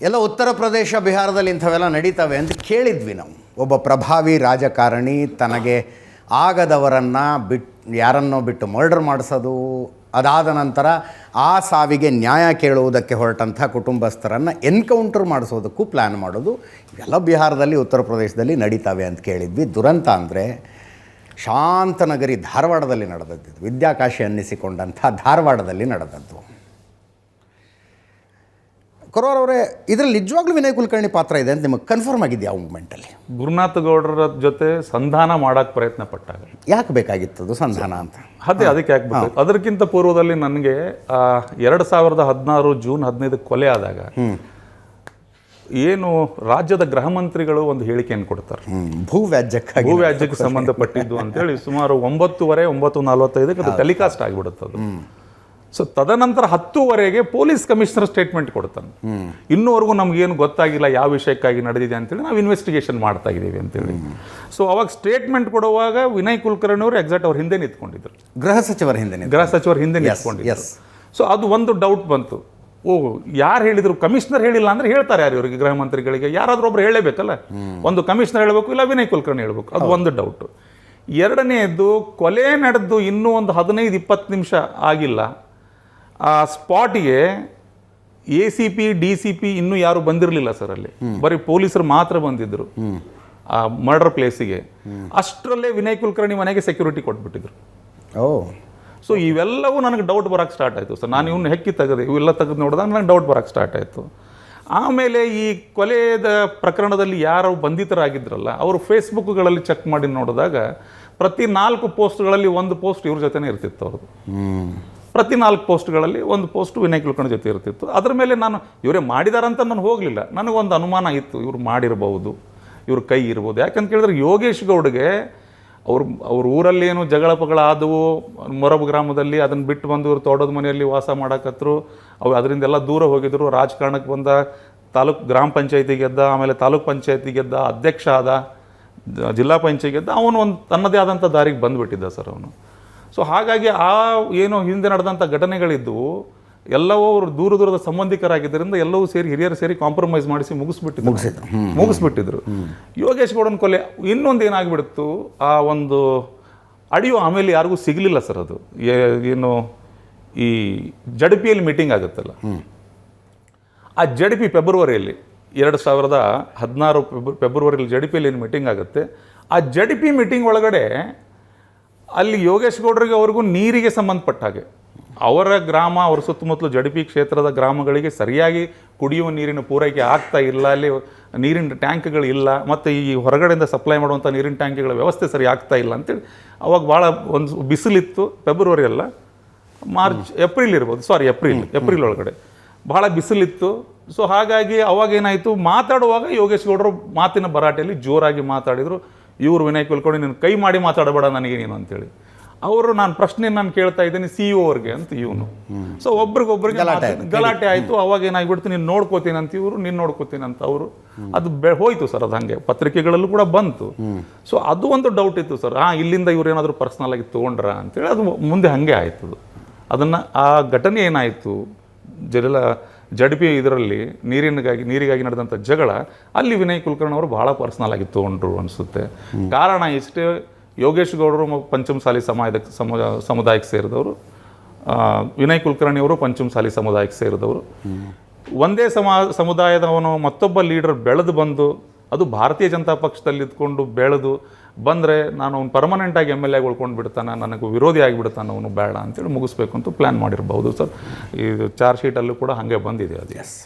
ಎಲ್ಲ ಉತ್ತರ ಪ್ರದೇಶ ಬಿಹಾರದಲ್ಲಿ ಇಂಥವೆಲ್ಲ ನಡೀತವೆ ಅಂತ ಕೇಳಿದ್ವಿ ನಾವು. ಒಬ್ಬ ಪ್ರಭಾವಿ ರಾಜಕಾರಣಿ ತನಗೆ ಆಗದವರನ್ನು ಯಾರನ್ನೋ ಬಿಟ್ಟು ಮರ್ಡರ್ ಮಾಡಿಸೋದು, ಅದಾದ ನಂತರ ಆ ಸಾವಿಗೆ ನ್ಯಾಯ ಕೇಳುವುದಕ್ಕೆ ಹೊರಟಂಥ ಕುಟುಂಬಸ್ಥರನ್ನು ಎನ್ಕೌಂಟರ್ ಮಾಡಿಸೋದಕ್ಕೂ ಪ್ಲ್ಯಾನ್ ಮಾಡೋದು ಇವೆಲ್ಲ ಬಿಹಾರದಲ್ಲಿ ಉತ್ತರ ಪ್ರದೇಶದಲ್ಲಿ ನಡೀತವೆ ಅಂತ ಕೇಳಿದ್ವಿ. ದುರಂತ ಅಂದರೆ ಶಾಂತನಗರಿ ಧಾರವಾಡದಲ್ಲಿ ನಡೆದದ್ದು, ವಿದ್ಯಾಕಾಶಿ ಅನ್ನಿಸಿಕೊಂಡಂಥ ಧಾರವಾಡದಲ್ಲಿ ನಡೆದದ್ದು. ಕೊರೋರ್ ಅವರೇ, ಇದರಲ್ಲಿ ನಿಜವಾಗ್ಲೂ ವಿನಯ್ ಕುಲಕರ್ಣಿ ಪಾತ್ರ ಇದೆ ಅಂತ ನಿಮಗೆ ಕನ್ಫರ್ಮ್ ಆಗಿದೆ ಯಾವ ಮೂಮೆಂಟಲ್ಲಿ? ಗುರುನಾಥ ಗೌಡರ ಜೊತೆ ಸಂಧಾನ ಮಾಡೋಕ್ಕೆ ಪ್ರಯತ್ನ ಪಟ್ಟಾಗ ಯಾಕೆ ಬೇಕಾಗಿತ್ತದು ಸಂಧಾನ ಅಂತ? ಅದಕ್ಕೆ ಯಾಕೆ ಬೇಕು? ಅದಕ್ಕಿಂತ ಪೂರ್ವದಲ್ಲಿ ನನಗೆ 2016 ಜೂನ್ 15 ಕೊಲೆ ಆದಾಗ ಏನು ರಾಜ್ಯದ ಗೃಹ ಮಂತ್ರಿಗಳು ಒಂದು ಹೇಳಿಕೆಯನ್ನು ಕೊಡ್ತಾರೆ, ಭೂವ್ಯಾಜ್ಯಕ್ಕೆ ಸಂಬಂಧಪಟ್ಟಿದ್ದು ಅಂತೇಳಿ. ಸುಮಾರು 9:45 ಅದು ಟೆಲಿಕಾಸ್ಟ್ ಆಗಿಬಿಡುತ್ತೆ ಅದು. ಸೊ ತದನಂತರ 10:00 ಪೊಲೀಸ್ ಕಮಿಷನರ್ ಸ್ಟೇಟ್ಮೆಂಟ್ ಕೊಡ್ತಾನೆ, ಇನ್ನೂವರೆಗೂ ನಮಗೇನು ಗೊತ್ತಾಗಿಲ್ಲ ಯಾವ ವಿಷಯಕ್ಕಾಗಿ ನಡೆದಿದೆ ಅಂತೇಳಿ, ನಾವು ಇನ್ವೆಸ್ಟಿಗೇಷನ್ ಮಾಡ್ತಾ ಇದ್ದೀವಿ ಅಂತೇಳಿ. ಸೊ ಅವಾಗ ಸ್ಟೇಟ್ಮೆಂಟ್ ಕೊಡುವಾಗ ವಿನಯ್ ಕುಲಕರ್ಣಿ ಅವರು ಎಕ್ಸಾಕ್ಟ್ ಅವ್ರ ಹಿಂದೆ ನಿಂತ್ಕೊಂಡಿದ್ರು, ಗೃಹ ಸಚಿವರ ಹಿಂದೆ ನಿಂತ್ಕೊಂಡಿದ್ರು. ಸೊ ಅದು ಒಂದು ಡೌಟ್ ಬಂತು, ಯಾರು ಹೇಳಿದ್ರು? ಕಮಿಷನರ್ ಹೇಳಿಲ್ಲ ಅಂದ್ರೆ ಹೇಳ್ತಾರೆ ಯಾರು ಇವರಿಗೆ? ಗೃಹ ಮಂತ್ರಿಗಳಿಗೆ ಯಾರಾದ್ರೂ ಒಬ್ರು ಹೇಳಬೇಕಲ್ಲ, ಒಂದು ಕಮಿಷನರ್ ಹೇಳಬೇಕು, ಇಲ್ಲ ವಿನಯ್ ಕುಲಕರ್ಣಿ ಹೇಳಬೇಕು. ಅದು ಒಂದು ಡೌಟ್. ಎರಡನೇದು, ಕೊಲೆ ನಡೆದು ಇನ್ನೂ ಒಂದು 15-20 ನಿಮಿಷ ಆಗಿಲ್ಲ, ಆ ಸ್ಪಾಟಿಗೆ ACP DCP ಇನ್ನೂ ಯಾರು ಬಂದಿರಲಿಲ್ಲ ಸರ್. ಅಲ್ಲಿ ಬರೀ ಪೊಲೀಸರು ಮಾತ್ರ ಬಂದಿದ್ರು ಆ ಮರ್ಡರ್ ಪ್ಲೇಸಿಗೆ. ಅಷ್ಟರಲ್ಲೇ ವಿನಯ್ ಕುಲಕರ್ಣಿ ಮನೆಗೆ ಸೆಕ್ಯೂರಿಟಿ ಕೊಟ್ಬಿಟ್ಟಿದ್ರು. ಸೊ ಇವೆಲ್ಲವೂ ನನಗೆ ಡೌಟ್ ಬರೋಕ್ಕೆ ಸ್ಟಾರ್ಟ್ ಆಯಿತು ಸರ್. ನಾನು ಇವನ್ನ ಹೆಕ್ಕಿ ತೆಗೆದೆ, ಇವೆಲ್ಲ ತೆಗೆದು ನೋಡಿದಾಗ ನನಗೆ ಡೌಟ್ ಬರೋಕ್ಕೆ ಸ್ಟಾರ್ಟ್ ಆಯಿತು. ಆಮೇಲೆ ಈ ಕೊಲೆಯ ಪ್ರಕರಣದಲ್ಲಿ ಯಾರು ಬಂಧಿತರಾಗಿದ್ರಲ್ಲ ಅವರು ಫೇಸ್ಬುಕ್ಗಳಲ್ಲಿ ಚೆಕ್ ಮಾಡಿ ನೋಡಿದಾಗ ಪ್ರತಿ 4 ಪೋಸ್ಟ್ಗಳಲ್ಲಿ 1 ಪೋಸ್ಟ್ ಇವ್ರ ಜೊತೆನೇ ಇರ್ತಿತ್ತು ಅವ್ರದ್ದು. ಪ್ರತಿ 4 ಪೋಸ್ಟ್ಗಳಲ್ಲಿ 1 ಪೋಸ್ಟ್ ವಿನಯ್ ಕುಲಕರ್ಣಿ ಜೊತೆ ಇರ್ತಿತ್ತು. ಅದ್ರ ಮೇಲೆ ನಾನು ಇವರೇ ಮಾಡಿದಾರಂತ ನಾನು ಹೋಗಲಿಲ್ಲ, ನನಗೊಂದು ಅನುಮಾನ ಇತ್ತು, ಇವ್ರು ಮಾಡಿರ್ಬೋದು, ಇವ್ರ ಕೈ ಇರ್ಬೋದು. ಯಾಕಂತ ಕೇಳಿದ್ರೆ ಯೋಗೇಶ್ ಗೌಡ್ಗೆ ಅವ್ರ ಊರಲ್ಲಿ ಏನು ಜಗಳ ಪಗಳ ಆದವು ಮೊರಬ್ ಗ್ರಾಮದಲ್ಲಿ, ಅದನ್ನು ಬಿಟ್ಟು ಬಂದು ಇವ್ರು ತೋಟದ ಮನೆಯಲ್ಲಿ ವಾಸ ಮಾಡಕತ್ರು. ಅದರಿಂದೆಲ್ಲ ದೂರ ಹೋಗಿದ್ರು. ರಾಜಕಾರಣಕ್ಕೆ ಬಂದ, ಗ್ರಾಮ ಪಂಚಾಯತಿ ಗೆದ್ದ, ಆಮೇಲೆ ತಾಲೂಕ್ ಪಂಚಾಯತಿ ಗೆದ್ದ, ಅಧ್ಯಕ್ಷ ಆದ, ಜಿಲ್ಲಾ ಪಂಚಾಯತ್ ಗೆದ್ದ. ಅವನು ಒಂದು ತನ್ನದೇ ಆದಂಥ ದಾರಿಗೆ ಬಂದುಬಿಟ್ಟಿದ್ದ ಸರ್ ಅವನು. ಸೊ ಹಾಗಾಗಿ ಆ ಏನು ಹಿಂದೆ ನಡೆದಂಥ ಘಟನೆಗಳಿದ್ದವು ಎಲ್ಲವೂ ಅವರು ದೂರದ ಸಂಬಂಧಿಕರಾಗಿದ್ದರಿಂದ ಎಲ್ಲವೂ ಸೇರಿ ಹಿರಿಯರು ಸೇರಿ ಕಾಂಪ್ರಮೈಸ್ ಮಾಡಿಸಿ ಮುಗಿಸ್ಬಿಟ್ಟಿದ್ರು. ಯೋಗೇಶ್ ಗೌಡನ ಕೊಲೆ ಇನ್ನೊಂದು ಏನಾಗ್ಬಿಡ್ತು, ಆ ಒಂದು ಆಡಿಯೋ ಆಮೇಲೆ ಯಾರಿಗೂ ಸಿಗಲಿಲ್ಲ ಸರ್. ಅದು ಏನು ಈ ಜಡ್ಪಿಯಲ್ಲಿ ಮೀಟಿಂಗ್ ಆಗುತ್ತಲ್ಲ, ಆ ಜಡ್ಪಿ ಫೆಬ್ರವರಿಯಲ್ಲಿ 2016 ಫೆಬ್ರವರಿಯಲ್ಲಿ ಜಡ್ಪಿಯಲ್ಲಿ ಏನು ಮೀಟಿಂಗ್ ಆಗುತ್ತೆ, ಆ ಜಡ್ಪಿ ಮೀಟಿಂಗ್ ಒಳಗಡೆ ಅಲ್ಲಿ ಯೋಗೇಶ್ ಗೌಡರಿಗೆ ಅವ್ರಿಗೂ ನೀರಿಗೆ ಸಂಬಂಧಪಟ್ಟ ಹಾಗೆ ಅವರ ಗ್ರಾಮ, ಅವರ ಸುತ್ತಮುತ್ತಲು ಜಡ್ಪಿ ಕ್ಷೇತ್ರದ ಗ್ರಾಮಗಳಿಗೆ ಸರಿಯಾಗಿ ಕುಡಿಯುವ ನೀರಿನ ಪೂರೈಕೆ ಆಗ್ತಾ ಇಲ್ಲ, ಅಲ್ಲಿ ನೀರಿನ ಟ್ಯಾಂಕ್ಗಳು ಇಲ್ಲ, ಮತ್ತು ಈ ಹೊರಗಡೆಯಿಂದ ಸಪ್ಲೈ ಮಾಡುವಂಥ ನೀರಿನ ಟ್ಯಾಂಕ್ಗಳ ವ್ಯವಸ್ಥೆ ಸರಿ ಆಗ್ತಾ ಇಲ್ಲ ಅಂತೇಳಿ ಅವಾಗ ಭಾಳ ಒಂದು ಬಿಸಿಲಿತ್ತು. ಫೆಬ್ರವರಿ ಅಲ್ಲ, ಏಪ್ರಿಲ್ ಇರ್ಬೋದು, ಏಪ್ರಿಲ್ ಒಳಗಡೆ ಭಾಳ ಬಿಸಿಲಿತ್ತು. ಸೊ ಹಾಗಾಗಿ ಅವಾಗೇನಾಯಿತು, ಮಾತಾಡುವಾಗ ಯೋಗೇಶ್ ಗೌಡರು ಮಾತಿನ ಭರಾಟೆಯಲ್ಲಿ ಜೋರಾಗಿ ಮಾತಾಡಿದರು. ಇವರು ವಿನಯ್ ಕುಲಕರ್ಣಿ ನೀನು ಕೈ ಮಾಡಿ ಮಾತಾಡಬೇಡ ನನಗೆ ನೀನು ಅಂತೇಳಿ. ಅವರು ನಾನು ಪ್ರಶ್ನೆಯನ್ನು ಕೇಳ್ತಾ ಇದ್ದೀನಿ CEO ಅವ್ರಿಗೆ ಅಂತ ಇವನು. ಸೊ ಒಬ್ರಿಗೊಬ್ರಿಗೆ ಗಲಾಟೆ ಆಯಿತು. ಅವಾಗ ಏನಾಗ್ಬಿಡ್ತು, ನೀನು ನೋಡ್ಕೋತೀನಿ ಅಂತ ಇವರು, ನೀನು ನೋಡ್ಕೋತೀನಿ ಅಂತ ಅವರು. ಅದು ಹೋಯ್ತು ಸರ್, ಅದು ಹಾಗೆ ಪತ್ರಿಕೆಗಳಲ್ಲೂ ಕೂಡ ಬಂತು. ಸೊ ಅದು ಒಂದು ಡೌಟ್ ಇತ್ತು ಸರ್, ಇಲ್ಲಿಂದ ಇವ್ರು ಏನಾದರೂ ಪರ್ಸ್ನಲ್ ಆಗಿ ತೊಗೊಂಡ್ರ ಅಂತೇಳಿ. ಅದು ಮುಂದೆ ಹಾಗೆ ಆಯ್ತು. ಅದನ್ನು ಆ ಘಟನೆ ಏನಾಯಿತು, ಜಡ್ಪಿ ಇದರಲ್ಲಿ ನೀರಿಗಾಗಿ ನಡೆದಂಥ ಜಗಳ, ಅಲ್ಲಿ ವಿನಯ್ ಕುಲಕರ್ಣಿ ಅವರು ಭಾಳ ಪರ್ಸ್ನಲ್ ಆಗಿ ತೊಗೊಂಡ್ರು ಅನಿಸುತ್ತೆ. ಕಾರಣ ಇಷ್ಟೇ, ಯೋಗೇಶ್ ಗೌಡರು ಪಂಚಮಸಾಲಿ ಸಮುದಾಯಕ್ಕೆ ಸೇರಿದವರು, ವಿನಯ್ ಕುಲಕರ್ಣಿ ಅವರು ಪಂಚಮಸಾಲಿ ಸಮುದಾಯಕ್ಕೆ ಸೇರಿದವರು. ಒಂದೇ ಸಮುದಾಯದವನು ಮತ್ತೊಬ್ಬ ಲೀಡರ್ ಬೆಳೆದು ಬಂದು, ಅದು ಭಾರತೀಯ ಜನತಾ ಪಕ್ಷದಲ್ಲಿ ಇದ್ಕೊಂಡು ಬೆಳೆದು ಬಂದರೆ ನಾನು ಅವ್ನು ಪರ್ಮನೆಂಟಾಗಿ MLA ಉಳ್ಕೊಂಡು ಬಿಡ್ತಾನೆ, ನನಗೆ ವಿರೋಧಿ ಆಗಿಬಿಡ್ತಾನೆ, ಅವನು ಬೇಡ ಅಂತೇಳಿ ಮುಗಿಸ್ಬೇಕು ಅಂತ ಪ್ಲ್ಯಾನ್ ಮಾಡಿರ್ಬೋದು ಸರ್. ಇದು ಚಾರ್ಜ್ ಶೀಟಲ್ಲೂ ಕೂಡ ಹಾಗೆ ಬಂದಿದೆ ಅದು.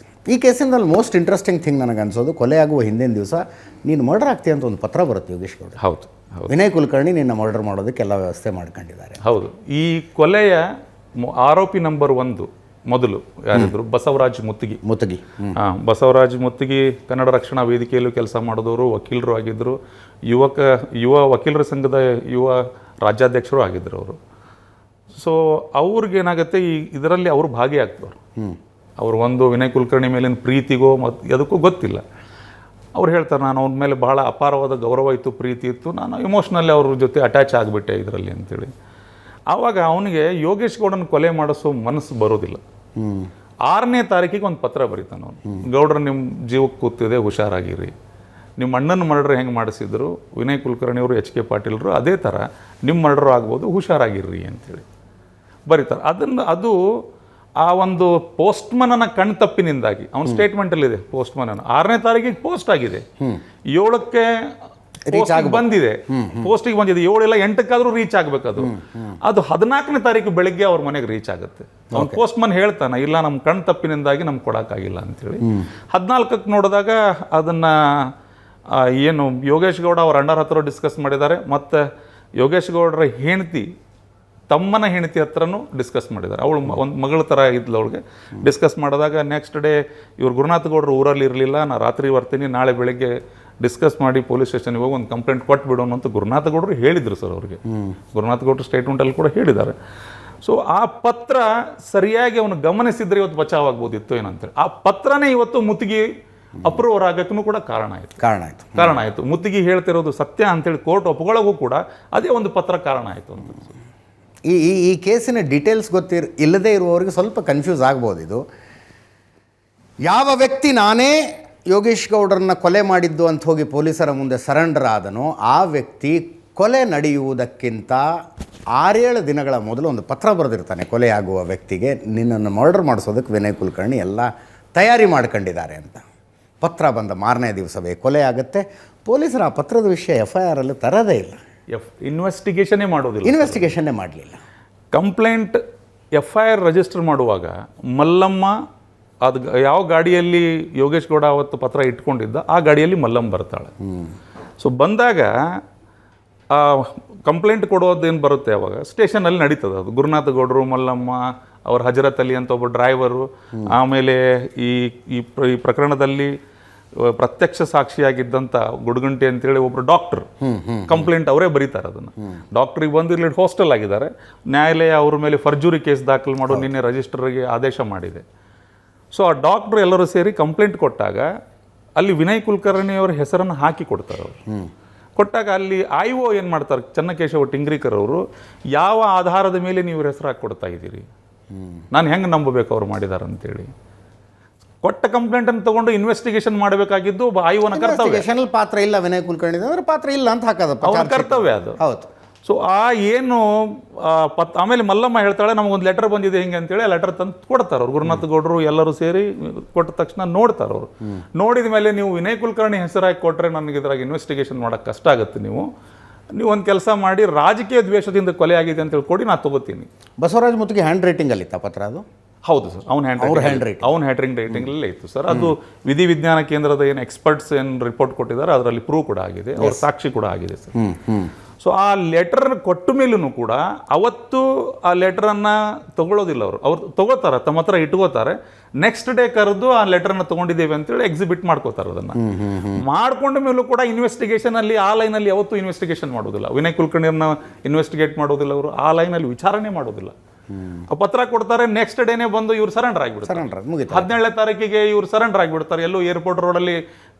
ಈ ಕೇಸಿನಲ್ಲಿ ಮೋಸ್ಟ್ ಇಂಟ್ರೆಸ್ಟಿಂಗ್ ಥಿಂಗ್ ನನಗೆ ಅನ್ಸೋದು, ಕೊಲೆ ಆಗುವ ಹಿಂದಿನ ದಿವಸ ನೀನು ಮರ್ಡರ್ ಆಗ್ತೀಯ ಅಂತ ಒಂದು ಪತ್ರ ಬರುತ್ತೆ ಯೋಗೇಶ್ ಗೌಡ. ಹೌದು, ವಿನಯ್ ಕುಲಕರ್ಣಿ ನಿನ್ನ ಮರ್ಡರ್ ಮಾಡೋದಕ್ಕೆಲ್ಲ ವ್ಯವಸ್ಥೆ ಮಾಡ್ಕೊಂಡಿದ್ದಾರೆ. ಹೌದು. ಈ ಕೊಲೆಯ ಆರೋಪಿ ನಂಬರ್ 1 ಮೊದಲು ಯಾರಿದ್ರು? ಬಸವರಾಜ್ ಮುತ್ತಿಗಿ. ಬಸವರಾಜ್ ಮುತ್ತಿಗಿ ಕನ್ನಡ ರಕ್ಷಣಾ ವೇದಿಕೆಯಲ್ಲೂ ಕೆಲಸ ಮಾಡಿದವರು, ವಕೀಲರು ಆಗಿದ್ದರು, ಯುವ ವಕೀಲರ ಸಂಘದ ಯುವ ರಾಜ್ಯಾಧ್ಯಕ್ಷರು ಆಗಿದ್ದರು ಅವರು. ಸೊ ಅವ್ರಿಗೇನಾಗುತ್ತೆ, ಇದರಲ್ಲಿ ಅವರು ಭಾಗಿಯಾಗ್ತವ್ರು. ಅವರು ಒಂದು ವಿನಯ್ ಕುಲಕರ್ಣಿ ಮೇಲಿನ ಪ್ರೀತಿಗೋ ಮತ್ತು ಅದಕ್ಕೂ ಗೊತ್ತಿಲ್ಲ. ಅವ್ರು ಹೇಳ್ತಾರೆ, ನಾನು ಅವ್ನ ಮೇಲೆ ಭಾಳ ಅಪಾರವಾದ ಗೌರವ ಇತ್ತು, ಪ್ರೀತಿ ಇತ್ತು, ನಾನು ಇಮೋಷ್ನಲ್ಲಿ ಅವ್ರ ಜೊತೆ ಅಟ್ಯಾಚ್ ಆಗಿಬಿಟ್ಟೆ ಇದರಲ್ಲಿ ಅಂತೇಳಿ. ಆವಾಗ ಅವನಿಗೆ ಯೋಗೇಶ್ ಗೌಡನ ಕೊಲೆ ಮಾಡಿಸೋ ಮನಸ್ಸು ಬರೋದಿಲ್ಲ. 6ನೇ ತಾರೀಕಿಗೆ ಒಂದು ಪತ್ರ ಬರೀತಾನೆ ಅವನು, ಗೌಡ್ರ ನಿಮ್ಮ ಜೀವಕ್ಕೆ ಕೂತಿದೆ, ಹುಷಾರಾಗಿರಿ. ನಿಮ್ಮ ಅಣ್ಣನ ಮರ್ಡರ್ ಹೆಂಗೆ ಮಾಡಿಸಿದ್ರು ವಿನಯ್ ಕುಲಕರ್ಣಿ ಅವರು, ಎಚ್ ಕೆ ಪಾಟೀಲ್ರು, ಅದೇ ಥರ ನಿಮ್ಮ ಮರ್ಡರ್ ಆಗ್ಬೋದು, ಹುಷಾರಾಗಿರ್ರಿ ಅಂತೇಳಿ ಬರೀತಾರೆ. ಅದು ಆ ಒಂದು ಪೋಸ್ಟ್ಮನ್ನ ಕಣ್ತಪ್ಪಿನಿಂದಾಗಿ ಅವನ ಸ್ಟೇಟ್ಮೆಂಟಲ್ಲಿದೆ. ಪೋಸ್ಟ್ಮನ್ನ 6ನೇ ತಾರೀಕಿಗೆ ಪೋಸ್ಟ್ ಆಗಿದೆ, 7ಕ್ಕೆ ಬಂದಿದೆ, ಪೋಸ್ಟಿಗೆ ಬಂದಿದೆ, 7 ಇಲ್ಲ 8ಕ್ಕಾದ್ರೂ ರೀಚ್ ಆಗ್ಬೇಕದು. ಅದು 14ನೇ ತಾರೀಕು ಬೆಳಿಗ್ಗೆ ಅವ್ರ ಮನೆಗೆ ರೀಚ್ ಆಗುತ್ತೆ. ಅವ್ನು ಪೋಸ್ಟ್ಮನ್ ಹೇಳ್ತಾನೆ, ಇಲ್ಲ ನಮ್ಮ ಕಣ್ ತಪ್ಪಿನಿಂದಾಗಿ ನಮ್ಗೆ ಕೊಡೋಕ್ಕಾಗಿಲ್ಲ ಅಂತೇಳಿ. 14ಕ್ಕೆ ನೋಡಿದಾಗ ಅದನ್ನ ಏನು ಯೋಗೇಶ್ ಗೌಡ ಅವ್ರ ಅಣ್ಣರ ಹತ್ರ ಡಿಸ್ಕಸ್ ಮಾಡಿದ್ದಾರೆ, ಮತ್ತು ಯೋಗೇಶ್ ಗೌಡರ ಹೆಂಡತಿ ತಮ್ಮನ ಹೆಂಡತಿ ಹತ್ರನೂ ಡಿಸ್ಕಸ್ ಮಾಡಿದ್ದಾರೆ. ಅವಳು ಒಂದು ಮಗಳ ಥರ ಇದ್ಲು ಅವಳಿಗೆ. ಡಿಸ್ಕಸ್ ಮಾಡಿದಾಗ ನೆಕ್ಸ್ಟ್ ಡೇ ಇವ್ರು ಗುರುನಾಥ ಗೌಡರು ಊರಲ್ಲಿ ಇರಲಿಲ್ಲ, ನಾನು ರಾತ್ರಿ ಬರ್ತೀನಿ, ನಾಳೆ ಬೆಳಗ್ಗೆ ಡಿಸ್ಕಸ್ ಮಾಡಿ ಪೊಲೀಸ್ ಸ್ಟೇಷನ್ಗೆ ಹೋಗಿ ಒಂದು ಕಂಪ್ಲೇಂಟ್ ಕೊಟ್ಬಿಡೋಣ ಅಂತ ಗುರುನಾಥ ಗೌಡರು ಹೇಳಿದರು ಸರ್ ಅವ್ರಿಗೆ. ಗುರುನಾಥ ಗೌಡರು ಸ್ಟೇಟ್ಮೆಂಟಲ್ಲಿ ಕೂಡ ಹೇಳಿದ್ದಾರೆ. ಸೊ ಆ ಪತ್ರ ಸರಿಯಾಗಿ ಅವನು ಗಮನಿಸಿದ್ರೆ ಇವತ್ತು ಬಚಾವಾಗ್ಬೋದಿತ್ತು ಏನಂತೇಳಿ. ಆ ಪತ್ರನೇ ಇವತ್ತು ಮುತ್ತಿಗೆ ಅಪ್ರೂವರ್ ಆಗಕ್ಕೂ ಕೂಡ ಕಾರಣ ಆಯಿತು. ಮುತ್ತಿಗೆ ಹೇಳ್ತಿರೋದು ಸತ್ಯ ಅಂತೇಳಿ ಕೋರ್ಟ್ ಒಪ್ಕೊಳ್ಳೋಕ್ಕೂ ಕೂಡ ಅದೇ ಒಂದು ಪತ್ರ ಕಾರಣ ಆಯಿತು ಅಂತ. ಈ ಕೇಸಿನ ಡೀಟೇಲ್ಸ್ ಇಲ್ಲದೇ ಇರುವವರಿಗೆ ಸ್ವಲ್ಪ ಕನ್ಫ್ಯೂಸ್ ಆಗ್ಬೋದು. ಇದು ಯಾವ ವ್ಯಕ್ತಿ ನಾನೇ ಯೋಗೇಶ್ ಗೌಡರನ್ನ ಕೊಲೆ ಮಾಡಿದ್ದು ಅಂತ ಹೋಗಿ ಪೊಲೀಸರ ಮುಂದೆ ಸರೆಂಡರ್ ಆದನೋ ಆ ವ್ಯಕ್ತಿ ಕೊಲೆ ನಡೆಯುವುದಕ್ಕಿಂತ 6-7 ದಿನಗಳ ಮೊದಲು ಒಂದು ಪತ್ರ ಬರೆದಿರ್ತಾನೆ ಕೊಲೆಯಾಗುವ ವ್ಯಕ್ತಿಗೆ, ನಿನ್ನನ್ನು ಮರ್ಡರ್ ಮಾಡಿಸೋದಕ್ಕೆ ವಿನಯ್ ಕುಲಕರ್ಣಿ ಎಲ್ಲ ತಯಾರಿ ಮಾಡ್ಕೊಂಡಿದ್ದಾರೆ ಅಂತ. ಪತ್ರ ಬಂದ ಮಾರನೇ ದಿವಸವೇ ಕೊಲೆ ಆಗುತ್ತೆ. ಪೊಲೀಸರು ಆ ಪತ್ರದ ವಿಷಯ FIR ಅಲ್ಲಿ ತರೋದೇ ಇಲ್ಲ, ಇನ್ವೆಸ್ಟಿಗೇಷನ್ನೇ ಮಾಡಲಿಲ್ಲ. ಕಂಪ್ಲೇಂಟ್ FIR ರಿಜಿಸ್ಟರ್ ಮಾಡುವಾಗ ಮಲ್ಲಮ್ಮ ಅದು ಯಾವ ಗಾಡಿಯಲ್ಲಿ ಯೋಗೇಶ್ ಗೌಡ ಅವತ್ತು ಪತ್ರ ಇಟ್ಕೊಂಡಿದ್ದ ಆ ಗಾಡಿಯಲ್ಲಿ ಮಲ್ಲಮ್ಮ ಬರ್ತಾಳೆ. ಸೊ ಬಂದಾಗ ಆ ಕಂಪ್ಲೇಂಟ್ ಕೊಡೋದೇನು ಬರುತ್ತೆ ಅವಾಗ ಸ್ಟೇಷನಲ್ಲಿ ನಡೀತದೆ. ಅದು ಗುರುನಾಥ ಗೌಡರು, ಮಲ್ಲಮ್ಮ, ಅವ್ರ ಹಜರತ್ ಅಲಿ ಅಂತ ಒಬ್ಬ ಡ್ರೈವರು, ಆಮೇಲೆ ಈ ಪ್ರಕರಣದಲ್ಲಿ ಪ್ರತ್ಯಕ್ಷ ಸಾಕ್ಷಿಯಾಗಿದ್ದಂಥ ಗುಡುಗಂಟೆ ಅಂತೇಳಿ ಒಬ್ಬರು ಡಾಕ್ಟರ್, ಕಂಪ್ಲೇಂಟ್ ಅವರೇ ಬರೀತಾರೆ ಅದನ್ನು. ಡಾಕ್ಟ್ರಿಗೆ ಬಂದು ಇಲ್ಲಿ ಹಾಸ್ಟೆಲ್ ಆಗಿದ್ದಾರೆ, ನ್ಯಾಯಾಲಯ ಅವ್ರ ಮೇಲೆ ಫರ್ಜೂರಿ ಕೇಸ್ ದಾಖಲು ಮಾಡೋ ನಿನ್ನೆ ರಿಜಿಸ್ಟರ್ಗೆ ಆದೇಶ ಮಾಡಿದೆ. ಸೊ ಆ ಡಾಕ್ಟ್ರು ಎಲ್ಲರೂ ಸೇರಿ ಕಂಪ್ಲೇಂಟ್ ಕೊಟ್ಟಾಗ ಅಲ್ಲಿ ವಿನಯ್ ಕುಲಕರ್ಣಿ ಅವರ ಹೆಸರನ್ನು ಹಾಕಿ ಕೊಡ್ತಾರೆ ಅವರು. ಕೊಟ್ಟಾಗ ಅಲ್ಲಿ IO ಏನು ಮಾಡ್ತಾರೆ, ಚನ್ನಕೇಶವ ಟಿಂಗ್ರಿಕರ್ ಅವರು, ಯಾವ ಆಧಾರದ ಮೇಲೆ ನೀವು ಹೆಸರು ಹಾಕಿ ಕೊಡ್ತಾ ಇದ್ದೀರಿ, ನಾನು ಹೆಂಗೆ ನಂಬಬೇಕು ಅವ್ರು ಮಾಡಿದ್ದಾರೆ ಅಂತೇಳಿ. ಕೊಟ್ಟ ಕಂಪ್ಲೇಂಟನ್ನು ತಗೊಂಡು ಇನ್ವೆಸ್ಟಿಗೇಷನ್ ಮಾಡಬೇಕಾಗಿದ್ದು ಒಬ್ಬ IOನ ಕರ್ತವ್ಯ. ಪಾತ್ರ ಇಲ್ಲ ವಿನಯ್ ಕುಲಕರ್ಣಿ ಅಂದ್ರೆ ಪಾತ್ರ ಇಲ್ಲ ಅಂತ ಹಾಕೋದು ಅವ್ರ ಕರ್ತವ್ಯ ಅದು. ಹೌದು. ಸೊ ಆ ಏನು ಆಮೇಲೆ ಮಲ್ಲಮ್ಮ ಹೇಳ್ತಾಳೆ, ನಮಗೊಂದು ಲೆಟರ್ ಬಂದಿದೆ ಹಿಂಗೆ ಅಂತೇಳಿ ಆ ಲೆಟರ್ ತಂದು ಕೊಡ್ತಾರೆ ಅವ್ರು. ಗುರುನಾಥ ಗೌಡರು ಎಲ್ಲರೂ ಸೇರಿ ಕೊಟ್ಟ ತಕ್ಷಣ ನೋಡ್ತಾರೆ ಅವರು. ನೋಡಿದ ಮೇಲೆ ನೀವು ವಿನಯ್ ಕುಲಕರ್ಣಿ ಹೆಸರಾಗಿ ಕೊಟ್ಟರೆ ನನಗೆ ಇದ್ರಾಗ ಇನ್ವೆಸ್ಟಿಗೇಷನ್ ಮಾಡೋಕ್ಕೆ ಕಷ್ಟ ಆಗುತ್ತೆ, ನೀವು ಒಂದು ಕೆಲಸ ಮಾಡಿ ರಾಜಕೀಯ ದ್ವೇಷದಿಂದ ಕೊಲೆ ಆಗಿದೆ ಅಂತ ಹೇಳ್ಕೊಡಿ, ನಾನು ತಗೋತೀನಿ. ಬಸವರಾಜ್ ಮುತ್ತಿಗೆ ಹ್ಯಾಂಡ್ ರೈಟಿಂಗಲ್ಲಿ ಇತ್ತ ಪತ್ರ ಅದು? ಹೌದು ಸರ್, ಅವ್ನ ಹ್ಯಾಂಡ್ ರೈಟಿಂಗಲ್ಲೇ ಇತ್ತು ಸರ್. ಅದು ವಿಧಿ ವಿಜ್ಞಾನ ಕೇಂದ್ರದ ಏನು ಎಕ್ಸ್ಪರ್ಟ್ಸ್ ಏನು ರಿಪೋರ್ಟ್ ಕೊಟ್ಟಿದ್ದಾರೆ ಅದರಲ್ಲಿ ಪ್ರೂವ್ ಕೂಡ ಆಗಿದೆ, ಅವ್ರ ಸಾಕ್ಷಿ ಕೂಡ ಆಗಿದೆ ಸರ್. ಸೊ ಆ ಲೆಟರ್ ಕೊಟ್ಟ ಮೇಲೂ ಕೂಡ ಅವತ್ತು ಆ ಲೆಟರನ್ನು ತಗೊಳ್ಳೋದಿಲ್ಲ ಅವ್ರು ತಗೋತಾರೆ, ತಮ್ಮ ಹತ್ರ ಇಟ್ಕೋತಾರೆ. ನೆಕ್ಸ್ಟ್ ಡೇ ಕರೆದು ಆ ಲೆಟರ್ನ ತೊಗೊಂಡಿದ್ದೇವೆ ಅಂತೇಳಿ ಎಕ್ಸಿಬಿಟ್ ಮಾಡ್ಕೋತಾರೆ. ಅದನ್ನು ಮಾಡ್ಕೊಂಡ ಮೇಲೂ ಕೂಡ ಇನ್ವೆಸ್ಟಿಗೇಷನಲ್ಲಿ ಆ ಲೈನಲ್ಲಿ ಯಾವತ್ತೂ ಇನ್ವೆಸ್ಟಿಗೇಷನ್ ಮಾಡೋದಿಲ್ಲ. ವಿನಯ್ ಕುಲಕರ್ಣಿಯನ್ನ ಇನ್ವೆಸ್ಟಿಗೇಟ್ ಮಾಡೋದಿಲ್ಲ ಅವರು, ಆ ಲೈನಲ್ಲಿ ವಿಚಾರಣೆ ಮಾಡೋದಿಲ್ಲ. ಪತ್ರ ಕೊಡ್ತಾರೆ, ನೆಕ್ಸ್ಟ್ ಡೇನೇ ಬಂದು ಇವ್ರು ಸರೆಂಡರ್ ಆಗಿಬಿಡ್ತಾರೆ. 17ನೇ ತಾರೀಕಿಗೆ ಇವ್ರು ಸರೆಂಡರ್ ಆಗಿಬಿಡ್ತಾರೆ. ಎಲ್ಲೋ ಏರ್ಪೋರ್ಟ್ ರೋಡಲ್ಲಿ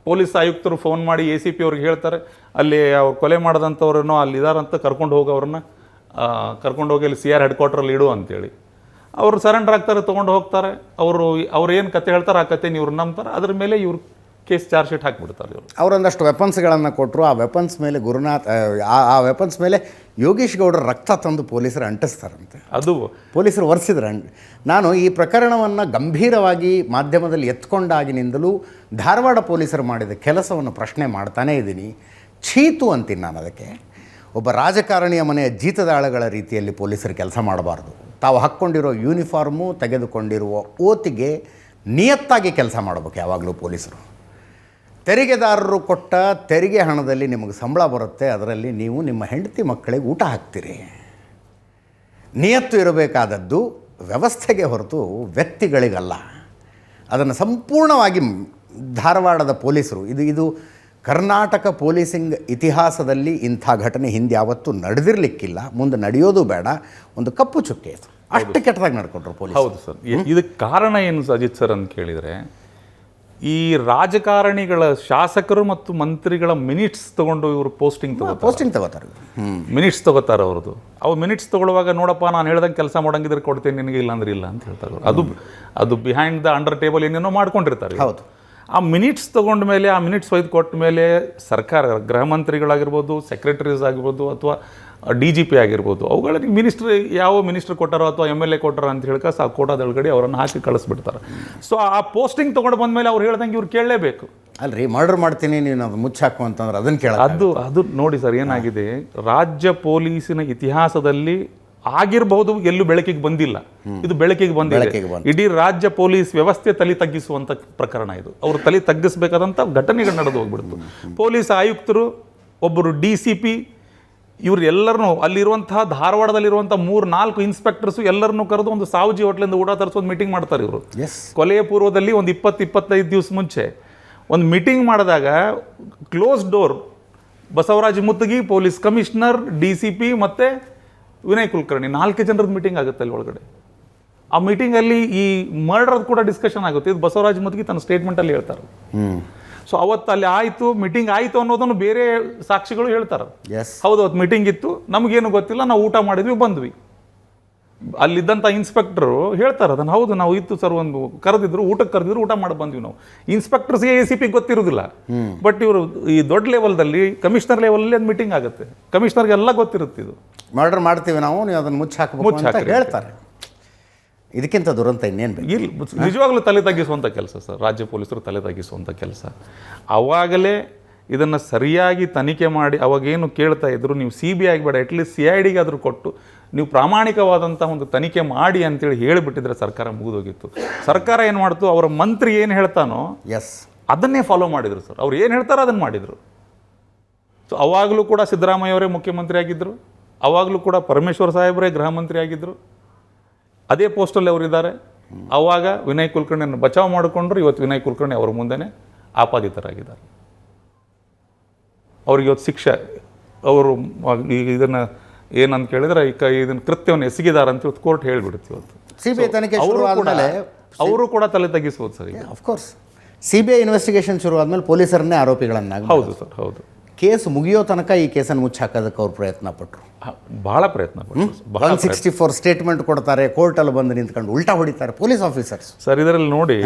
ಪೊಲೀಸ್ ಆಯುಕ್ತರು ಫೋನ್ ಮಾಡಿ ACP ಅವ್ರಿಗೆ ಹೇಳ್ತಾರೆ, ಅಲ್ಲಿ ಅವ್ರು ಕೊಲೆ ಮಾಡಿದಂಥವ್ರನ್ನೋ ಅಲ್ಲಿ ಇದಾರಂತ ಕರ್ಕೊಂಡು ಹೋಗಿ ಅವ್ರನ್ನ ಕರ್ಕೊಂಡು ಹೋಗಿ ಅಲ್ಲಿ CR ಹೆಡ್ ಕ್ವಾರ್ಟ್ರಲ್ಲಿ ಇಡು ಅಂತೇಳಿ. ಅವರು ಸರೆಂಡರ್ ಆಗ್ತಾರೆ, ತೊಗೊಂಡು ಹೋಗ್ತಾರೆ. ಅವ್ರು ಏನು ಕತೆ ಹೇಳ್ತಾರೆ ಆ ಕತೆ ಇವ್ರು ನಂಬ್ತಾರೆ. ಅದ್ರ ಮೇಲೆ ಇವ್ರು ಕೇಸ್ ಚಾರ್ಜ್ ಶೀಟ್ ಹಾಕಿಬಿಡ್ತಾರೆ. ಅವರೊಂದಷ್ಟು ವೆಪನ್ಸ್ಗಳನ್ನು ಕೊಟ್ಟರು. ಆ ವೆಪನ್ಸ್ ಮೇಲೆ ಆ ವೆಪನ್ಸ್ ಮೇಲೆ ಯೋಗೇಶ್ ಗೌಡರ ರಕ್ತ ತಂದು ಪೊಲೀಸರು ಅಂಟಿಸ್ತಾರಂತೆ. ಅದು ಪೊಲೀಸರು ಒರೆಸಿದ್ರು. ನಾನು ಈ ಪ್ರಕರಣವನ್ನು ಗಂಭೀರವಾಗಿ ಮಾಧ್ಯಮದಲ್ಲಿ ಎತ್ಕೊಂಡಾಗಿನಿಂದಲೂ ಧಾರವಾಡ ಪೊಲೀಸರು ಮಾಡಿದ ಕೆಲಸವನ್ನು ಪ್ರಶ್ನೆ ಮಾಡ್ತಾನೇ ಇದ್ದೀನಿ. ಚೀತು ಅಂತೀನಿ ನಾನು ಅದಕ್ಕೆ. ಒಬ್ಬ ರಾಜಕಾರಣಿಯ ಮನೆಯ ಜೀತದಾಳಗಳ ರೀತಿಯಲ್ಲಿ ಪೊಲೀಸರು ಕೆಲಸ ಮಾಡಬಾರ್ದು. ತಾವು ಹಾಕ್ಕೊಂಡಿರೋ ಯೂನಿಫಾರ್ಮು, ತೆಗೆದುಕೊಂಡಿರುವ ಓತಿಗೆ ನಿಯತ್ತಾಗಿ ಕೆಲಸ ಮಾಡಬೇಕು ಯಾವಾಗಲೂ ಪೊಲೀಸರು. ತೆರಿಗೆದಾರರು ಕೊಟ್ಟ ತೆರಿಗೆ ಹಣದಲ್ಲಿ ನಿಮಗೆ ಸಂಬಳ ಬರುತ್ತೆ, ಅದರಲ್ಲಿ ನೀವು ನಿಮ್ಮ ಹೆಂಡತಿ ಮಕ್ಕಳಿಗೆ ಊಟ ಹಾಕ್ತೀರಿ. ನಿಯತ್ತು ಇರಬೇಕಾದದ್ದು ವ್ಯವಸ್ಥೆಗೆ ಹೊರತು ವ್ಯಕ್ತಿಗಳಿಗಲ್ಲ. ಅದನ್ನು ಸಂಪೂರ್ಣವಾಗಿ ಧಾರವಾಡದ ಪೊಲೀಸರು ಇದು ಕರ್ನಾಟಕ ಪೊಲೀಸಿಂಗ್ ಇತಿಹಾಸದಲ್ಲಿ ಇಂಥ ಘಟನೆ ಹಿಂದೆ ಯಾವತ್ತೂ ನಡೆದಿರಲಿಕ್ಕಿಲ್ಲ, ಮುಂದೆ ನಡೆಯೋದು ಬೇಡ. ಒಂದು ಕಪ್ಪು ಚುಕ್ಕೆ ಇದು. ಅಷ್ಟು ಕೆಟ್ಟದಾಗಿ ನಡ್ಕೊಂಡ್ರು ಪೊಲೀಸ್. ಹೌದು ಸರ್. ಇದಕ್ಕೆ ಕಾರಣ ಏನು ಅಜಿತ್ ಸರ್ ಅಂತ ಕೇಳಿದರೆ, ಈ ರಾಜಕಾರಣಿಗಳ ಶಾಸಕರು ಮತ್ತು ಮಂತ್ರಿಗಳ ಮಿನಿಟ್ಸ್ ತಗೊಂಡು ಇವರು ಪೋಸ್ಟಿಂಗ್ ತಗೋತಾರೆ. ಮಿನಿಟ್ಸ್ ತಗೋತಾರೆ ಅವ್ರದ್ದು. ಅವು ಮಿನಿಟ್ಸ್ ತಗೊಳ್ಳುವಾಗ ನೋಡಪ್ಪ ನಾನು ಹೇಳ್ದಂಗೆ ಕೆಲಸ ಮಾಡಂಗಿದ್ರೆ ಕೊಡ್ತೇನೆ ನಿನಗೆ, ಇಲ್ಲಾಂದ್ರೆ ಇಲ್ಲ ಅಂತ ಹೇಳ್ತಾರೆ. ಅದು ಬಿಹೈಂಡ್ ದ ಅಂಡರ್ ಟೇಬಲ್ ಏನೇನೋ ಮಾಡ್ಕೊಂಡಿರ್ತಾರೆ. ಹೌದು. ಆ ಮಿನಿಟ್ಸ್ ತಗೊಂಡ ಮೇಲೆ, ಆ ಮಿನಿಟ್ಸ್ ಒಯ್ದು ಕೊಟ್ಟ ಮೇಲೆ ಸರ್ಕಾರ, ಗೃಹ ಮಂತ್ರಿಗಳಾಗಿರ್ಬೋದು, ಸೆಕ್ರೆಟರೀಸ್ ಆಗಿರ್ಬೋದು, ಅಥವಾ DGP ಆಗಿರ್ಬೋದು, ಅವುಗಳಿಗೆ ಯಾವ ಮಿನಿಸ್ಟರ್ ಕೊಟ್ಟಾರೋ ಅಥವಾ MLA ಕೊಟ್ಟಾರೋ ಅಂತ ಹೇಳ್ಕ ಆ ಕೋಟಾದೊಳಗಡೆ ಅವರನ್ನು ಹಾಕಿ ಕಳಿಸ್ಬಿಡ್ತಾರೆ. ಸೊ ಆ ಪೋಸ್ಟಿಂಗ್ ತೊಗೊಂಡು ಬಂದಮೇಲೆ ಅವ್ರು ಹೇಳ್ದಂಗೆ ಇವ್ರು ಕೇಳಲೇಬೇಕು. ಅಲ್ರಿ, ಮರ್ಡರ್ ಮಾಡ್ತೀನಿ ನೀನು ಅದು ಮುಚ್ಚಾಕು ಅಂತಂದ್ರೆ ಅದನ್ನು ಕೇಳ ಅದು ನೋಡಿ ಸರ್, ಏನಾಗಿದೆ, ರಾಜ್ಯ ಪೊಲೀಸಿನ ಇತಿಹಾಸದಲ್ಲಿ ಆಗಿರಬಹುದು, ಎಲ್ಲೂ ಬೆಳಕಿಗೆ ಬಂದಿಲ್ಲ. ಇದು ಬೆಳಕಿಗೆ ಬಂದಿದೆ. ಇಡೀ ರಾಜ್ಯ ಪೊಲೀಸ್ ವ್ಯವಸ್ಥೆ ತಲೆ ತಗ್ಗಿಸುವಂಥ ಪ್ರಕರಣ ಇದು. ಅವರು ತಲೆ ತಗ್ಗಿಸಬೇಕಾದಂಥ ಘಟನೆಗಳು ನಡೆದು ಹೋಗ್ಬಿಡ್ತು. ಪೊಲೀಸ್ ಆಯುಕ್ತರು, ಒಬ್ಬರು DCP, ಇವ್ರು ಎಲ್ಲರನ್ನೂ ಅಲ್ಲಿರುವಂತಹ ಧಾರವಾಡದಲ್ಲಿರುವಂಥ 3-4 ಇನ್ಸ್ಪೆಕ್ಟರ್ಸು ಎಲ್ಲರನ್ನೂ ಕರೆದು ಒಂದು ಸಾವುಜಿ ಹೋಟ್ಲಿಂದ ಊಟ ತರಿಸೋದು ಮೀಟಿಂಗ್ ಮಾಡ್ತಾರೆ ಇವರು. ಕೊಲೆಯ ಪೂರ್ವದಲ್ಲಿ ಒಂದು 20-25 ದಿವಸ ಮುಂಚೆ ಒಂದು ಮೀಟಿಂಗ್ ಮಾಡಿದಾಗ close door, Basavaraj Muttagi, police commissioner, DCP ಮತ್ತು ವಿನಯ್ ಕುಲಕರ್ಣಿ 4 ಜನರದ್ದು ಮೀಟಿಂಗ್ ಆಗುತ್ತೆ ಅಲ್ಲಿ ಒಳಗಡೆ. ಆ ಮೀಟಿಂಗಲ್ಲಿ ಈ ಮರ್ಡರ್ ಕೂಡ ಡಿಸ್ಕಷನ್ ಆಗುತ್ತೆ. ಇದು ಬಸವರಾಜ ಮುತ್ತಗಿ ತನ್ನ ಸ್ಟೇಟ್ಮೆಂಟಲ್ಲಿ ಹೇಳ್ತಾರೆ. ಸೊ ಅವತ್ತು ಅಲ್ಲಿ ಆಯಿತು, ಮೀಟಿಂಗ್ ಆಯಿತು ಅನ್ನೋದನ್ನು ಬೇರೆ ಸಾಕ್ಷಿಗಳು ಹೇಳ್ತಾರೆ. ಹೌದು, ಅವತ್ತು ಮೀಟಿಂಗ್ ಇತ್ತು, ನಮಗೇನು ಗೊತ್ತಿಲ್ಲ, ನಾವು ಊಟ ಮಾಡಿದ್ವಿ, ಬಂದ್ವಿ. ಅಲ್ಲಿದ್ದಂಥ ಇನ್ಸ್ಪೆಕ್ಟರು ಹೇಳ್ತಾರೆ ಅದನ್ನು. ಹೌದು, ನಾವು ಇತ್ತು ಸರ್, ಒಂದು ಕರೆದಿದ್ರು, ಊಟಕ್ಕೆ ಕರೆದಿದ್ರು, ಊಟ ಮಾಡಿ ಬಂದ್ವಿ ನಾವು. ಇನ್ಸ್ಪೆಕ್ಟರ್ಸ್ಗೆ ACP ಗೊತ್ತಿರೋದಿಲ್ಲ. ಬಟ್ ಇವರು ಈ ದೊಡ್ಡ ಲೆವೆಲ್ದಲ್ಲಿ, ಕಮಿಷನರ್ ಲೆವೆಲಲ್ಲಿ ಅದು ಮೀಟಿಂಗ್ ಆಗುತ್ತೆ. ಕಮಿಷನರ್ಗೆ ಎಲ್ಲ ಗೊತ್ತಿರುತ್ತೆ. ಇದು ಮರ್ಡರ್ ಮಾಡ್ತೀವಿ ನಾವು, ನೀವು ಅದನ್ನು ಮುಚ್ಚಾಕಬೇಕು ಹೇಳ್ತಾರೆ. ಇದಕ್ಕಿಂತ ದುರಂತ ಇನ್ನೇನು ಬೇಕು? ಇಲ್ಲಿ ನಿಜವಾಗ್ಲೂ ತಲೆ ತಗ್ಗಿಸುವಂಥ ಕೆಲಸ ಸರ್, ರಾಜ್ಯ ಪೊಲೀಸರು ತಲೆ ತಗ್ಗಿಸುವಂಥ ಕೆಲಸ. ಅವಾಗಲೇ ಇದನ್ನು ಸರಿಯಾಗಿ ತನಿಖೆ ಮಾಡಿ, ಅವಾಗೇನು ಕೇಳ್ತಾ ಇದ್ರು, ನೀವು CBI ಬೇಡ, ಅಟ್ಲೀಸ್ಟ್ CID ಆದರೂ ಕೊಟ್ಟು ನೀವು ಪ್ರಾಮಾಣಿಕವಾದಂಥ ಒಂದು ತನಿಖೆ ಮಾಡಿ ಅಂತೇಳಿ ಹೇಳಿಬಿಟ್ಟಿದ್ರೆ ಸರ್ಕಾರ ಮುಗಿದೋಗಿತ್ತು. ಸರ್ಕಾರ ಏನು ಮಾಡ್ತು, ಅವರ ಮಂತ್ರಿ ಏನು ಹೇಳ್ತಾನೋ ಅದನ್ನೇ ಫಾಲೋ ಮಾಡಿದರು ಸರ್. ಅವ್ರು ಏನು ಹೇಳ್ತಾರೋ ಅದನ್ನು ಮಾಡಿದರು. ಸೊ ಅವಾಗಲೂ ಕೂಡ ಸಿದ್ದರಾಮಯ್ಯ ಅವರೇ ಮುಖ್ಯಮಂತ್ರಿ ಆಗಿದ್ದರು, ಅವಾಗಲೂ ಕೂಡ ಪರಮೇಶ್ವರ್ ಸಾಹೇಬರೇ ಗೃಹ ಮಂತ್ರಿ ಆಗಿದ್ದರು, ಅದೇ ಪೋಸ್ಟಲ್ಲಿ ಅವರಿದ್ದಾರೆ. ಆವಾಗ ವಿನಯ್ ಕುಲಕರ್ಣಿಯನ್ನು ಬಚಾವ್ ಮಾಡಿಕೊಂಡ್ರು. ಇವತ್ತು ವಿನಯ್ ಕುಲಕರ್ಣಿ ಅವರ ಮುಂದೆನೇ ಆಪಾದಿತರಾಗಿದ್ದಾರೆ. ಅವ್ರಿಗೆ ಇವತ್ತು ಶಿಕ್ಷೆ, ಅವರು ಇದನ್ನು ಏನಂತ ಕೇಳಿದ್ರೆ ಇದನ್ನು ಕೃತ್ಯವನ್ನು ಎಸಗಿದ್ದಾರೆ ಅಂತ ಇವತ್ತು ಕೋರ್ಟ್ ಹೇಳಿಬಿಡುತ್ತೆ. ಇವತ್ತು CBI ತನಿಖೆ ಶುರು ಆದಮೇಲೆ ಅವರು ಕೂಡ ತಲೆ ತಗ್ಗಿಸ್ಬೋದು ಸರ್. ಅಫ್ಕೋರ್ಸ್ CBI ಇನ್ವೆಸ್ಟಿಗೇಷನ್ ಶುರು ಆದಮೇಲೆ ಪೊಲೀಸರನ್ನೇ ಆರೋಪಿಗಳನ್ನಾಗಿ. ಹೌದು ಸರ್, ಹೌದು. ಕೇಸ್ ಮುಗಿಯೋ ತನಕ ಈ ಕೇಸನ್ನು ಮುಚ್ಚಾಕೋದಕ್ಕೆ ಅವ್ರು ಪ್ರಯತ್ನ ಪಟ್ಟರು, ಬಹಳ ಪ್ರಯತ್ನ ಪಟ್ಟರು. 164 ಸ್ಟೇಟ್ಮೆಂಟ್ ಕೊಡ್ತಾರೆ, ಕೋರ್ಟಲ್ಲಿ ಬಂದು ನಿಂತ್ಕೊಂಡು ಉಲ್ಟಾ ಹೊಡಿತಾರೆ ಪೊಲೀಸ್ ಆಫೀಸರ್ಸ್. ಸರ್ ಇದರಲ್ಲಿ ನೋಡಿ,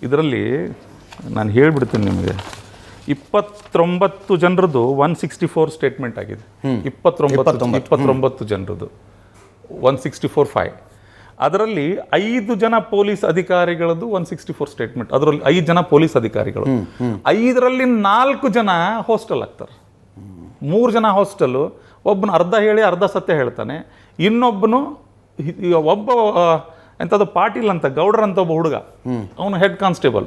ಇದರಲ್ಲಿ ನಾನು ಹೇಳ್ಬಿಡ್ತೀನಿ ನಿಮಗೆ, 29 ಜನರದ್ದು 164 ಸ್ಟೇಟ್ಮೆಂಟ್ ಆಗಿದೆ. 29 ಜನರದ್ದು 164-5. ಅದರಲ್ಲಿ 5 ಜನ ಪೊಲೀಸ್ ಅಧಿಕಾರಿಗಳದ್ದು 164 ಸ್ಟೇಟ್ಮೆಂಟ್. ಅದರಲ್ಲಿ 5 ಜನ ಪೊಲೀಸ್ ಅಧಿಕಾರಿಗಳು, 5ರಲ್ಲಿ 4 ಜನ ಹಾಸ್ಟೆಲ್ ಆಗ್ತಾರೆ. 3 ಜನ ಹಾಸ್ಟೆಲ್ಲು, ಒಬ್ಬನು ಅರ್ಧ ಹೇಳಿ ಅರ್ಧ ಸತ್ಯ ಹೇಳ್ತಾನೆ, ಇನ್ನೊಬ್ಬನು ಒಬ್ಬ ಎಂಥದ್ದು ಪಾಟೀಲ್ ಅಂತ, ಗೌಡ್ರ ಅಂತ ಒಬ್ಬ ಹುಡುಗ, ಅವನು ಹೆಡ್ ಕಾನ್ಸ್ಟೇಬಲ್.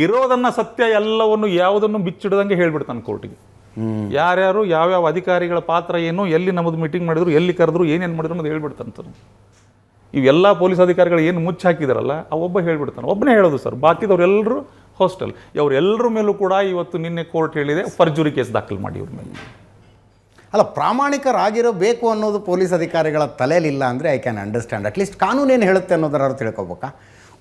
ಇರೋದನ್ನ ಸತ್ಯ ಎಲ್ಲವನ್ನು ಯಾವುದನ್ನು ಬಿಚ್ಚಿಡ್ದಂಗೆ ಹೇಳ್ಬಿಡ್ತಾನೆ ಕೋರ್ಟಿಗೆ. ಯಾರ್ಯಾರು ಯಾವ್ಯಾವ ಅಧಿಕಾರಿಗಳ ಪಾತ್ರ ಏನು, ಎಲ್ಲಿ ನಮ್ಮದು ಮೀಟಿಂಗ್ ಮಾಡಿದ್ರು, ಎಲ್ಲಿ ಕರೆದ್ರು, ಏನೇನು ಮಾಡಿದ್ರು ಅನ್ನೋದು ಹೇಳ್ಬಿಡ್ತಾನೆ. ಇವೆಲ್ಲ ಪೊಲೀಸ್ ಅಧಿಕಾರಿಗಳು ಏನು ಮುಚ್ಚಿ ಹಾಕಿದಾರಲ್ಲ, ಒಬ್ಬ ಹೇಳ್ಬಿಡ್ತಾನೆ, ಒಬ್ಬನೇ ಹೇಳೋದು ಸರ್. ಬಾಕಿದವರೆಲ್ಲರೂ ಹಾಸ್ಟೆಲ್. ಅವರೆಲ್ಲರ ಮೇಲೂ ಕೂಡ ಇವತ್ತು ನಿನ್ನೆ ಕೋರ್ಟ್ ಹೇಳಿದೆ, ಫರ್ಜುರಿ ಕೇಸ್ ದಾಖಲು ಮಾಡಿ ಇವ್ರ ಮೇಲೆ. ಅಲ್ಲ, ಪ್ರಾಮಾಣಿಕರಾಗಿರಬೇಕು ಅನ್ನೋದು ಪೊಲೀಸ್ ಅಧಿಕಾರಿಗಳ ತಲೆಯಲ್ಲಿಲ್ಲ ಅಂದರೆ ಐ ಕ್ಯಾನ್ ಅಂಡರ್ಸ್ಟ್ಯಾಂಡ್. ಅಟ್ಲೀಸ್ಟ್ ಕಾನೂನೇನು ಹೇಳುತ್ತೆ ಅನ್ನೋದರ ಅರ್ಥ ತಿಳ್ಕೊಬೇಕಾ.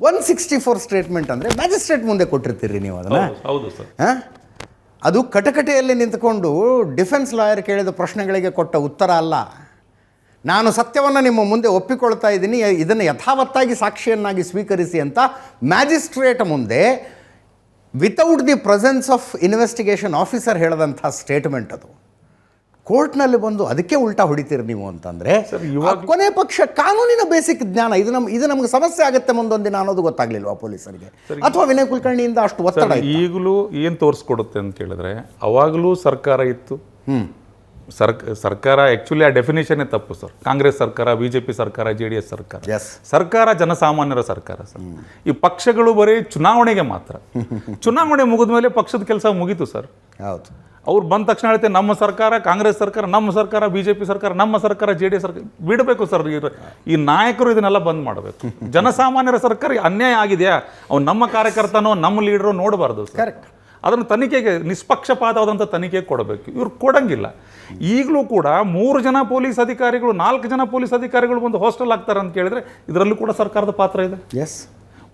164 ಸ್ಟೇಟ್ಮೆಂಟ್ ಅಂದರೆ ಮ್ಯಾಜಿಸ್ಟ್ರೇಟ್ ಮುಂದೆ ಕೊಟ್ಟಿರ್ತೀರಿ ನೀವು ಅದನ್ನು. ಹೌದು ಸರ್. ಅದು ಕಟಕಟೆಯಲ್ಲಿ ನಿಂತ್ಕೊಂಡು ಡಿಫೆನ್ಸ್ ಲಾಯರ್ ಕೇಳಿದ ಪ್ರಶ್ನೆಗಳಿಗೆ ಕೊಟ್ಟ ಉತ್ತರ ಅಲ್ಲ. ನಾನು ಸತ್ಯವನ್ನು ನಿಮ್ಮ ಮುಂದೆ ಒಪ್ಪಿಕೊಳ್ತಾ ಇದ್ದೀನಿ, ಇದನ್ನು ಯಥಾವತ್ತಾಗಿ ಸಾಕ್ಷಿಯನ್ನಾಗಿ ಸ್ವೀಕರಿಸಿ ಅಂತ ಮ್ಯಾಜಿಸ್ಟ್ರೇಟ್ ಮುಂದೆ without the presence of investigation officer ಹೇಳಿದಂಥ ಸ್ಟೇಟ್ಮೆಂಟ್ ಅದು. ಕೋರ್ಟ್ನಲ್ಲಿ ಬಂದು ಅದಕ್ಕೆ ಉಲ್ಟಾ ಹೊಡಿತೀರಿ ನೀವು ಅಂತಂದರೆ, ಕೊನೆ ಪಕ್ಷ ಕಾನೂನಿನ ಬೇಸಿಕ್ ಜ್ಞಾನ ಇದು ನಮಗೆ ಸಮಸ್ಯೆ ಆಗುತ್ತೆ ಮುಂದೊಂದು ದಿನ ಅನ್ನೋದು ಗೊತ್ತಾಗ್ಲಿಲ್ವಾ ಪೊಲೀಸರಿಗೆ, ಅಥವಾ ವಿನಯ್ ಕುಲಕರ್ಣಿಯಿಂದ ಅಷ್ಟು ಒತ್ತಡ? ಈಗಲೂ ಏನು ತೋರಿಸ್ಕೊಡುತ್ತೆ ಅಂತ ಹೇಳಿದ್ರೆ, ಅವಾಗಲೂ ಸರ್ಕಾರ ಇತ್ತು. ಸರ್ಕಾರ ಆ್ಯಕ್ಚುಲಿ ಆ ಡೆಫಿನೇಷನ್ನೇ ತಪ್ಪು ಸರ್. ಕಾಂಗ್ರೆಸ್ ಸರ್ಕಾರ, BJP ಸರ್ಕಾರ, JDS ಸರ್ಕಾರ. ಸರ್ಕಾರ ಜನಸಾಮಾನ್ಯರ ಸರ್ಕಾರ ಸರ್. ಈ ಪಕ್ಷಗಳು ಬರೀ ಚುನಾವಣೆಗೆ ಮಾತ್ರ. ಚುನಾವಣೆ ಮುಗಿದ ಮೇಲೆ ಪಕ್ಷದ ಕೆಲಸ ಮುಗೀತು ಸರ್. ಹೌದು. ಅವ್ರು ಬಂದ ತಕ್ಷಣ ಹೇಳ್ತೆ ನಮ್ಮ ಸರ್ಕಾರ, ಕಾಂಗ್ರೆಸ್ ಸರ್ಕಾರ ನಮ್ಮ ಸರ್ಕಾರ, BJP ಸರ್ಕಾರ ನಮ್ಮ ಸರ್ಕಾರ, JDS ಸರ್ಕಾರ. ಬಿಡಬೇಕು ಸರ್, ಈ ನಾಯಕರು ಇದನ್ನೆಲ್ಲ ಬಂದ್ ಮಾಡಬೇಕು. ಜನಸಾಮಾನ್ಯರ ಸರ್ಕಾರ ಅನ್ಯಾಯ ಆಗಿದೆಯಾ, ಅವ್ನು ನಮ್ಮ ಕಾರ್ಯಕರ್ತನೋ ನಮ್ಮ ಲೀಡರೋ ನೋಡಬಾರ್ದು. ಕರೆಕ್ಟ್. ಅದನ್ನು ತನಿಖೆಗೆ ನಿಷ್ಪಕ್ಷಪಾತವಾದಂಥ ತನಿಖೆಗೆ ಕೊಡಬೇಕು. ಇವ್ರು ಕೊಡಂಗಿಲ್ಲ. ಈಗಲೂ ಕೂಡ 3 ಜನ ಪೊಲೀಸ್ ಅಧಿಕಾರಿಗಳು, 4 ಜನ ಪೊಲೀಸ್ ಅಧಿಕಾರಿಗಳು ಬಂದು ಹಾಸ್ಟೆಲ್ ಆಗ್ತಾರೆ ಅಂತ ಕೇಳಿದ್ರೆ ಇದರಲ್ಲೂ ಕೂಡ ಸರ್ಕಾರದ ಪಾತ್ರ ಇದೆ.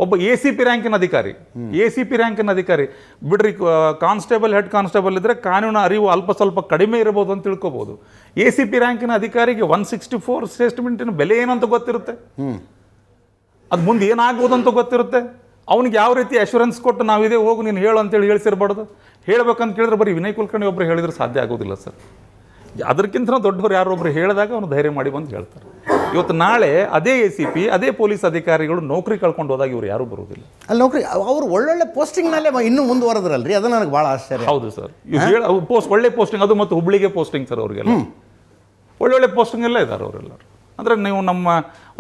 ಒಬ್ಬ ACP ರ್ಯಾಂಕಿನ ಅಧಿಕಾರಿ, ACP ರ್ಯಾಂಕಿನ ಅಧಿಕಾರಿ ಬಿಡ್ರಿ, ಕಾನ್ಸ್ಟೇಬಲ್ ಹೆಡ್ ಕಾನ್ಸ್ಟೇಬಲ್ ಇದ್ರೆ ಕಾನೂನು ಅರಿವು ಅಲ್ಪ ಸ್ವಲ್ಪ ಕಡಿಮೆ ಇರಬಹುದು ಅಂತ ತಿಳ್ಕೊಬಹುದು. ACP ರ್ಯಾಂಕಿನ ಅಧಿಕಾರಿಗೆ 164 ಸ್ಟೇಟ್ಮೆಂಟಿನ ಬೆಲೆ ಏನಂತ ಗೊತ್ತಿರುತ್ತೆ, ಅದು ಮುಂದೆ ಏನಾಗ್ಬೋದು ಅಂತ ಗೊತ್ತಿರುತ್ತೆ. ಅವ್ನಿಗೆ ಯಾವ ರೀತಿ ಅಶ್ಯೂರೆನ್ಸ್ ಕೊಟ್ಟು ನಾವಿದೆ ಹೋಗು ನೀನು ಹೇಳು ಅಂತೇಳಿ ಹೇಳಿಸಿರ್ಬಾರ್ದು. ಹೇಳ್ಬೇಕಂತ ಕೇಳಿದ್ರೆ ಬರೀ ವಿನಯ್ ಕುಲಕರ್ಣಿ ಒಬ್ಬರು ಹೇಳಿದ್ರೆ ಸಾಧ್ಯ ಆಗೋದಿಲ್ಲ ಸರ್. ಅದಕ್ಕಿಂತ ದೊಡ್ಡವರು ಯಾರೊಬ್ಬರು ಹೇಳಿದಾಗ ಅವನು ಧೈರ್ಯ ಮಾಡಿ ಬಂದು ಹೇಳ್ತಾರೆ. ಇವತ್ತು ನಾಳೆ ಅದೇ ACP ಅದೇ ಪೊಲೀಸ್ ಅಧಿಕಾರಿಗಳು ನೌಕರಿ ಕಳ್ಕೊಂಡು ಹೋದಾಗ ಇವ್ರು ಯಾರೂ ಬರೋದಿಲ್ಲ. ಅಲ್ಲಿ ನೌಕರಿ ಅವರು ಒಳ್ಳೊಳ್ಳೆ ಪೋಸ್ಟಿಂಗ್ನಲ್ಲೇ ಇನ್ನೂ ಮುಂದುವರೆದ್ರಲ್ರಿ, ಅದು ನನಗೆ ಭಾಳ ಆಶ್ಚರ್ಯ. ಹೌದು ಸರ್, ಒಳ್ಳೆ ಪೋಸ್ಟಿಂಗ್, ಅದು ಮತ್ತು ಹುಬ್ಳಿಗೆ ಪೋಸ್ಟಿಂಗ್ ಸರ್. ಅವ್ರಿಗೆಲ್ಲ ಒಳ್ಳೊಳ್ಳೆ ಪೋಸ್ಟಿಂಗ್ ಎಲ್ಲ ಇದ್ದಾರೆ ಅವರೆಲ್ಲರೂ. ಅಂದರೆ ನೀವು ನಮ್ಮ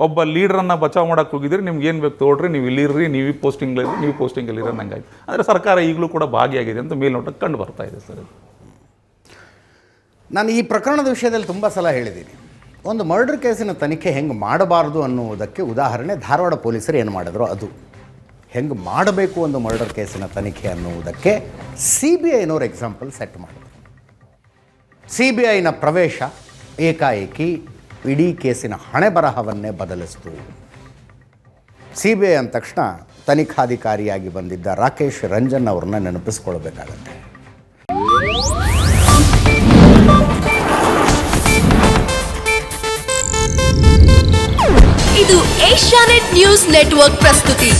ಒಬ್ಬ ಲೀಡ್ರನ್ನು ಬಚಾವ್ ಮಾಡೋಕೆ ಹೋಗಿದ್ರಿ, ನಿಮ್ಗೆ ಏನು ಬೇಕು ತೋಡ್ರಿ, ನೀವು ಇಲ್ಲಿರ್ರಿ, ನೀವು ಪೋಸ್ಟಿಂಗ್ಲಿರಿ, ನೀವು ಪೋಸ್ಟಿಂಗಲ್ಲಿ ಇರೋ ನಂಗಾಯ್ತು. ಅಂದರೆ ಸರ್ಕಾರ ಈಗಲೂ ಕೂಡ ಭಾಗಿಯಾಗಿದೆ ಅಂತ ಮೇಲ್ನೋಟಕ್ಕೆ ಕಂಡು ಬರ್ತಾ ಇದೆ ಸರ್. ನಾನು ಈ ಪ್ರಕರಣದ ವಿಷಯದಲ್ಲಿ ತುಂಬ ಸಲ ಹೇಳಿದ್ದೀನಿ. ಒಂದು ಮರ್ಡರ್ ಕೇಸಿನ ತನಿಖೆ ಹೆಂಗೆ ಮಾಡಬಾರ್ದು ಅನ್ನುವುದಕ್ಕೆ ಉದಾಹರಣೆ ಧಾರವಾಡ ಪೊಲೀಸರು ಏನು ಮಾಡಿದ್ರು, ಅದು ಹೆಂಗೆ ಮಾಡಬೇಕು ಒಂದು ಮರ್ಡರ್ ಕೇಸಿನ ತನಿಖೆ ಅನ್ನುವುದಕ್ಕೆ CBIನವ್ರು ಎಕ್ಸಾಂಪಲ್ ಸೆಟ್ ಮಾಡಿದ್ರು. CBIನ ಪ್ರವೇಶ ಏಕಾಏಕಿ ಇಡೀ ಕೇಸಿನ ಹಣೆ ಬರಹವನ್ನೇ ಬದಲಿಸ್ತು. CBI ಅಂದ ತಕ್ಷಣ ತನಿಖಾಧಿಕಾರಿಯಾಗಿ ಬಂದಿದ್ದ ರಾಕೇಶ್ ರಂಜನ್ ಅವ್ರನ್ನ ನೆನಪಿಸ್ಕೊಳ್ಬೇಕಾಗತ್ತೆ. ಇದು ಏಷ್ಯಾನೆಟ್ ನ್ಯೂಸ್ ನೆಟ್ವರ್ಕ್ ಪ್ರಸ್ತುತಿ.